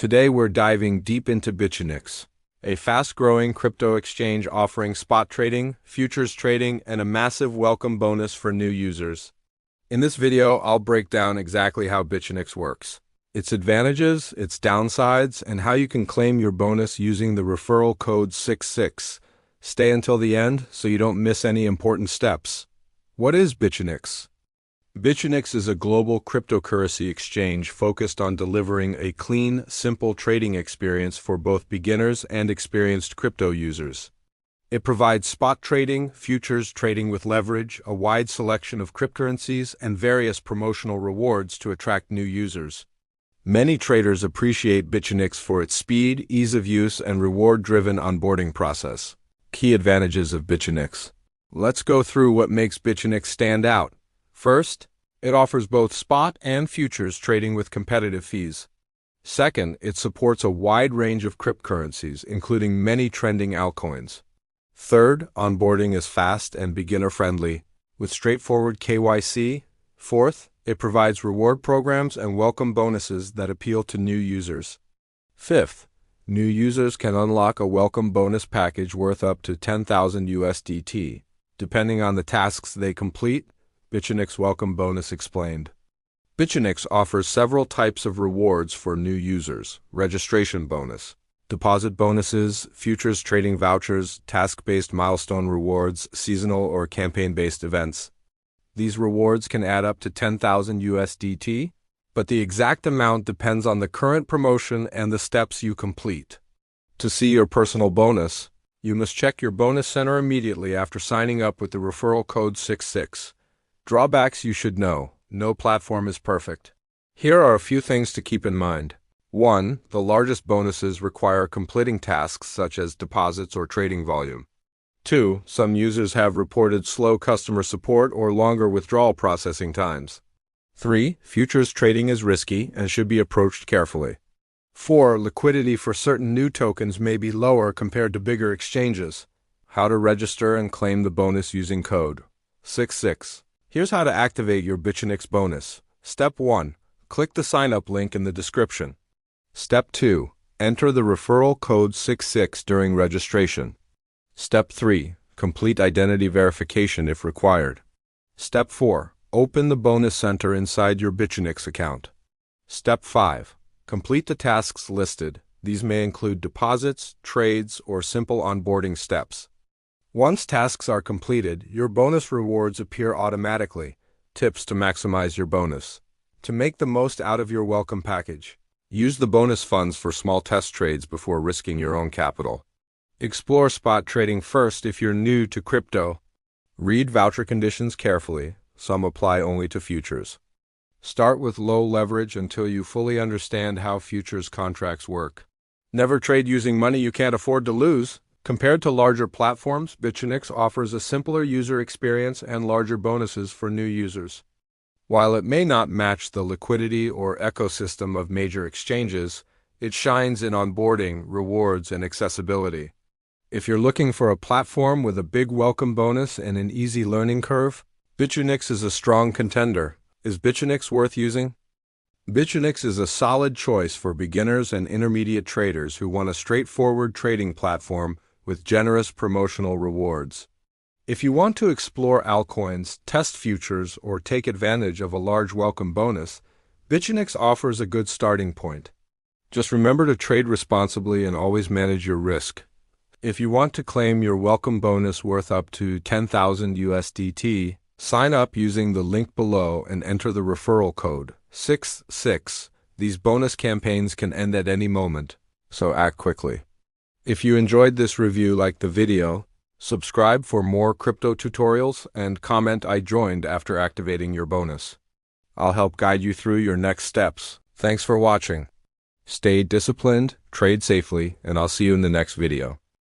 Today we're diving deep into Bitunix, a fast-growing crypto exchange offering spot trading, futures trading, and a massive welcome bonus for new users. In this video, I'll break down exactly how Bitunix works, its advantages, its downsides, and how you can claim your bonus using the referral code 66. Stay until the end so you don't miss any important steps. What is Bitunix? Bitunix is a global cryptocurrency exchange focused on delivering a clean, simple trading experience for both beginners and experienced crypto users. It provides spot trading, futures trading with leverage, a wide selection of cryptocurrencies, and various promotional rewards to attract new users. Many traders appreciate Bitunix for its speed, ease of use, and reward-driven onboarding process. Key advantages of Bitunix. Let's go through what makes Bitunix stand out. First, it offers both spot and futures trading with competitive fees. Second, it supports a wide range of cryptocurrencies, including many trending altcoins. Third, onboarding is fast and beginner-friendly, with straightforward KYC. Fourth, it provides reward programs and welcome bonuses that appeal to new users. Fifth, new users can unlock a welcome bonus package worth up to 10,000 USDT, depending on the tasks they complete. Bitunix Welcome Bonus explained. Bitunix offers several types of rewards for new users: registration bonus, deposit bonuses, futures trading vouchers, task-based milestone rewards, seasonal or campaign-based events. These rewards can add up to 10,000 USDT, but the exact amount depends on the current promotion and the steps you complete. To see your personal bonus, you must check your bonus center immediately after signing up with the referral code 66. Drawbacks you should know. No platform is perfect. Here are a few things to keep in mind. 1. The largest bonuses require completing tasks such as deposits or trading volume. 2. Some users have reported slow customer support or longer withdrawal processing times. 3. Futures trading is risky and should be approached carefully. 4. Liquidity for certain new tokens may be lower compared to bigger exchanges. How to register and claim the bonus using code 66. Here's how to activate your Bitunix bonus. Step 1. Click the sign-up link in the description. Step 2. Enter the referral code 66 during registration. Step 3. Complete identity verification if required. Step 4. Open the bonus center inside your Bitunix account. Step 5. Complete the tasks listed. These may include deposits, trades, or simple onboarding steps. Once tasks are completed, your bonus rewards appear automatically. Tips to maximize your bonus. To make the most out of your welcome package, use the bonus funds for small test trades before risking your own capital. Explore spot trading first if you're new to crypto. Read voucher conditions carefully. Some apply only to futures. Start with low leverage until you fully understand how futures contracts work. Never trade using money you can't afford to lose. Compared to larger platforms, Bitunix offers a simpler user experience and larger bonuses for new users. While it may not match the liquidity or ecosystem of major exchanges, it shines in onboarding, rewards, and accessibility. If you're looking for a platform with a big welcome bonus and an easy learning curve, Bitunix is a strong contender. Is Bitunix worth using? Bitunix is a solid choice for beginners and intermediate traders who want a straightforward trading platform with generous promotional rewards. If you want to explore altcoins, test futures, or take advantage of a large welcome bonus, Bitunix offers a good starting point. Just remember to trade responsibly and always manage your risk. If you want to claim your welcome bonus worth up to 10,000 USDT, sign up using the link below and enter the referral code 66. These bonus campaigns can end at any moment, so act quickly. If you enjoyed this review, like the video, subscribe for more crypto tutorials, and comment "I joined" after activating your bonus. I'll help guide you through your next steps. Thanks for watching. Stay disciplined, trade safely, and I'll see you in the next video.